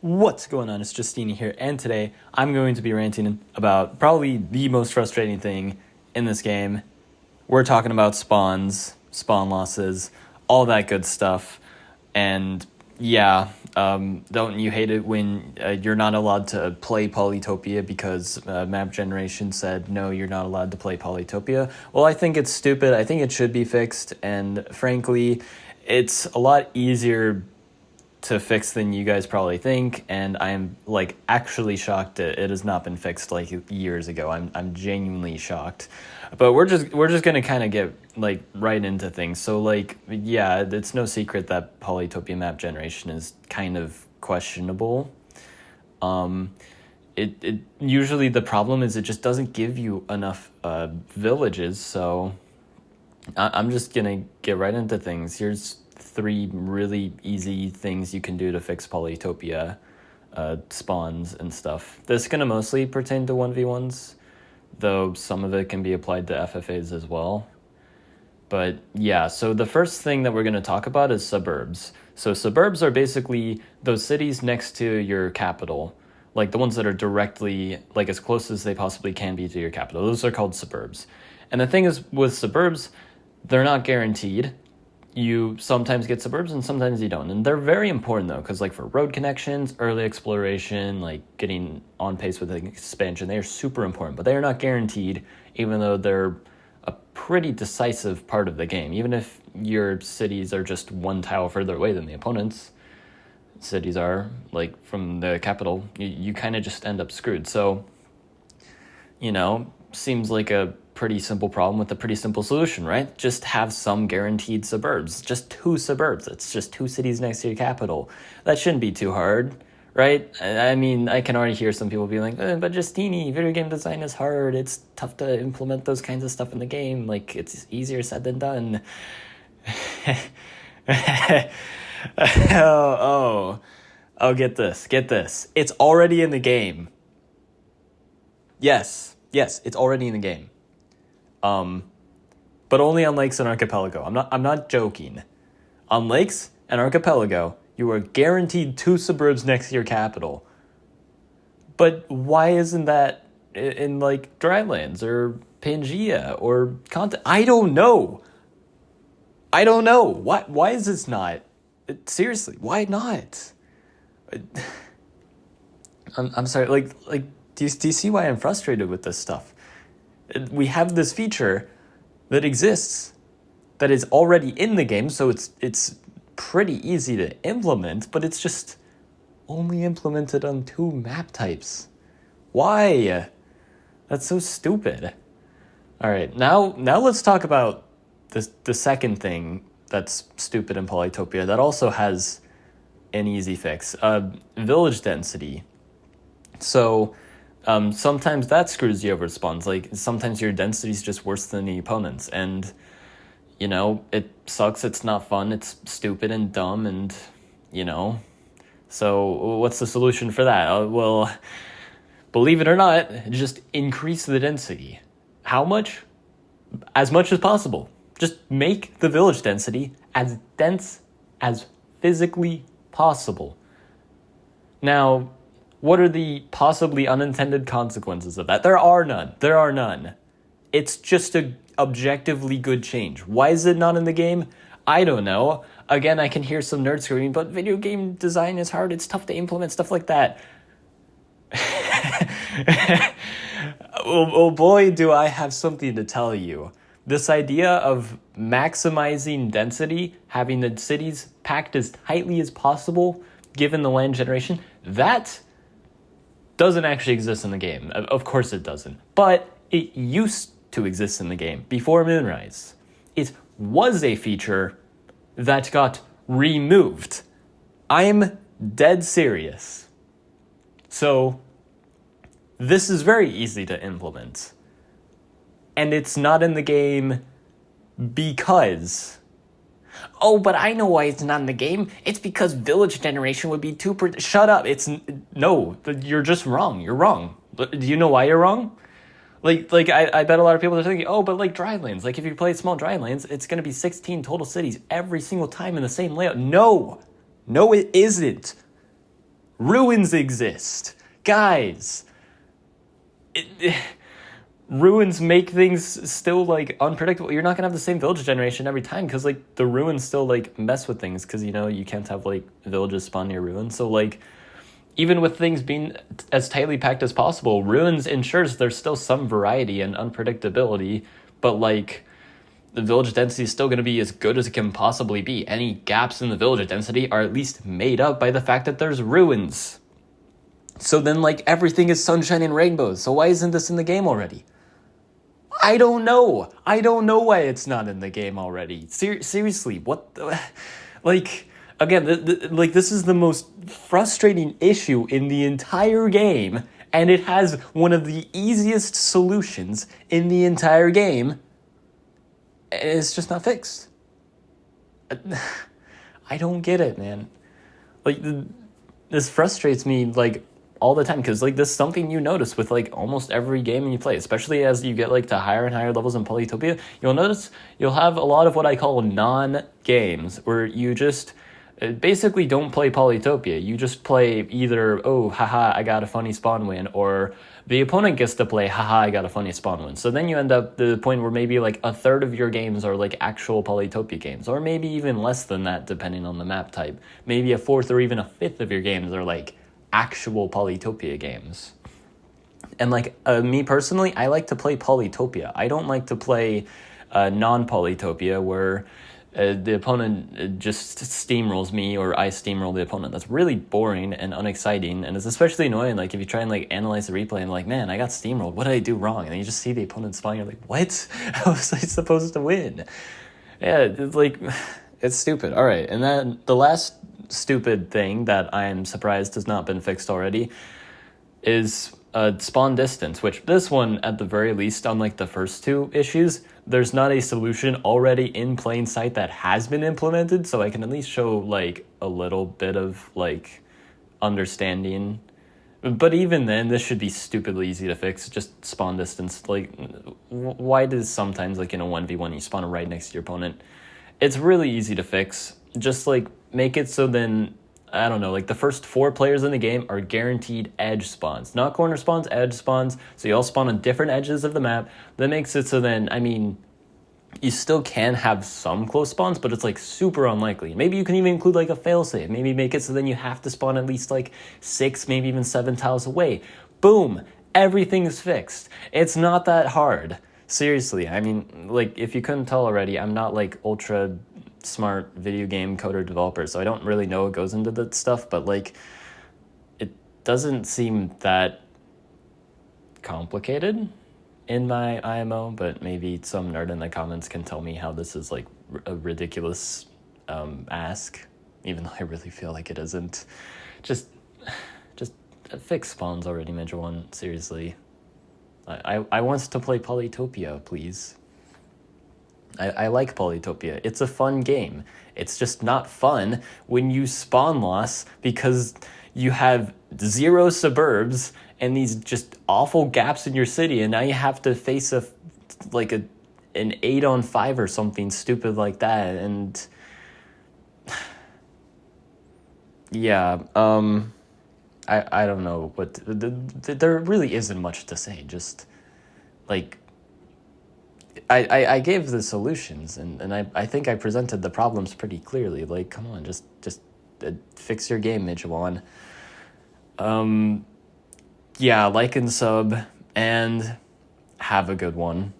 What's going on? It's Justeeni here, and today I'm going to be ranting about probably the most frustrating thing in this game. We're talking about spawns, spawn losses, all that good stuff, and yeah, don't you hate it when you're not allowed to play Polytopia because map generation said, no, you're not allowed to play Polytopia? Well, I think it's stupid. I think it should be fixed, and frankly, it's a lot easier to fix than you guys probably think, and I am actually shocked that it has not been fixed years ago. I'm genuinely shocked. But we're just gonna kind of get right into things. So yeah, it's no secret that Polytopia map generation is kind of questionable. It usually the problem is it just doesn't give you enough villages. So I'm just gonna get right into things. Here's 3 really easy things you can do to fix Polytopia spawns and stuff. This is going to mostly pertain to 1v1s, though some of it can be applied to FFAs as well. But yeah, so the first thing that we're going to talk about is suburbs. So suburbs are basically those cities next to your capital, like the ones that are directly, as close as they possibly can be to your capital. Those are called suburbs. And the thing is, with suburbs, they're not guaranteed. You sometimes get suburbs and sometimes you don't. And they're very important though, because for road connections, early exploration, getting on pace with the expansion, they are super important, but they are not guaranteed, even though they're a pretty decisive part of the game. Even if your cities are just 1 tile further away than the opponent's cities are, from the capital, you kind of just end up screwed. So, seems like a pretty simple problem with a pretty simple solution, right? Just have some guaranteed suburbs. Just 2 suburbs. It's just 2 cities next to your capital. That shouldn't be too hard, right? I mean, I can already hear some people being like, but Justeeni, video game design is hard. It's tough to implement those kinds of stuff in the game. It's easier said than done. Oh, get this. It's already in the game. Yes, it's already in the game. But only on lakes and archipelago. I'm not joking. On lakes and archipelago, you are guaranteed 2 suburbs next to your capital. But why isn't that in drylands or Pangea or Content? I don't know. Why is this not? Seriously, why not? I'm sorry. Do you see why I'm frustrated with this stuff? We have this feature that exists that is already in the game, so it's pretty easy to implement, but it's just only implemented on 2 map types. Why? That's so stupid. All right, now let's talk about the second thing that's stupid in Polytopia that also has an easy fix. Village density. So sometimes that screws you over spawns. Sometimes your density is just worse than the opponent's, and it sucks. It's not fun. It's stupid and dumb, and so what's the solution for that? Well, believe it or not, just increase the density. How much? As much as possible. Just make the village density as dense as physically possible. Now, what are the possibly unintended consequences of that? There are none. It's just an objectively good change. Why is it not in the game? I don't know. Again, I can hear some nerds screaming, but video game design is hard. It's tough to implement stuff like that. Oh boy, do I have something to tell you. This idea of maximizing density, having the cities packed as tightly as possible, given the land generation, that doesn't actually exist in the game. Of course it doesn't. But it used to exist in the game before Moonrise. It was a feature that got removed. I'm dead serious. So this is very easy to implement. And it's not in the game because... Oh, but I know why it's not in the game. It's because village generation would be too... Shut up. No, you're just wrong. You're wrong. Do you know why you're wrong? I bet a lot of people are thinking, oh, but drylands. If you play small drylands, it's going to be 16 total cities every single time in the same layout. No, it isn't. ruins exist. Guys, ruins make things still, like, unpredictable. You're not gonna have the same village generation every time, because, like, the ruins still, like, mess with things, because, you know, you can't have, like, villages spawn near ruins. So, like, even with things being as tightly packed as possible, ruins ensures there's still some variety and unpredictability, but, like, the village density is still going to be as good as it can possibly be. Any gaps in the village density are at least made up by the fact that there's ruins. So then, like, everything is sunshine and rainbows. So why isn't this in the game already? I don't know. I don't know why it's not in the game already. Seriously, what the... Like, again, like, this is the most frustrating issue in the entire game, and it has one of the easiest solutions in the entire game, and it's just not fixed. I don't get it, man. Like, this frustrates me, like, all the time, because, like, this is something you notice with, like, almost every game you play, especially as you get, like, to higher and higher levels in Polytopia. You'll notice you'll have a lot of what I call non-games, where you just basically don't play Polytopia. You just play either, oh, haha, I got a funny spawn win, or the opponent gets to play, haha, I got a funny spawn win. So then you end up to the point where maybe, like, a third of your games are, like, actual Polytopia games, or maybe even less than that, depending on the map type. Maybe a fourth or even a fifth of your games are, like, actual Polytopia games. And, like, me personally, I like to play Polytopia. I don't like to play non-Polytopia, where the opponent just steamrolls me, or I steamroll the opponent. That's really boring and unexciting, and it's especially annoying, like, if you try and, like, analyze the replay and, like, man, I got steamrolled, what did I do wrong? And then you just see the opponent spawn, you're like, what? How was I supposed to win? Yeah, it's like, it's stupid. All right, and then the last stupid thing that I'm surprised has not been fixed already is spawn distance, which this one, at the very least, unlike the first two issues, there's not a solution already in plain sight that has been implemented, so I can at least show, like, a little bit of, like, understanding. But even then, this should be stupidly easy to fix. Just spawn distance. Like, why does sometimes, like, in a 1v1 you spawn right next to your opponent? It's really easy to fix. Just, like, make it so then, I don't know, like, the first 4 players in the game are guaranteed edge spawns. Not corner spawns, edge spawns. So you all spawn on different edges of the map. That makes it so then, I mean, you still can have some close spawns, but it's, like, super unlikely. Maybe you can even include, like, a failsafe. Maybe make it so then you have to spawn at least, like, 6, maybe even 7 tiles away. Boom! Everything is fixed. It's not that hard. Seriously, I mean, like, if you couldn't tell already, I'm not, like, ultra smart video game coder developer, so I don't really know what goes into that stuff, but, like, it doesn't seem that complicated in my IMO, but maybe some nerd in the comments can tell me how this is, like, a ridiculous ask, even though I really feel like it isn't. Just fix spawns already, Major One. Seriously. I want to play Polytopia, please. I like Polytopia. It's a fun game. It's just not fun when you spawn loss because you have 0 suburbs and these just awful gaps in your city, and now you have to face an 8-on-5 or something stupid like that. And yeah, I don't know what there really isn't much to say. Just, like, I gave the solutions, and I think I presented the problems pretty clearly. Like, come on, just fix your game, Mijuan. Yeah, like and sub, and have a good one.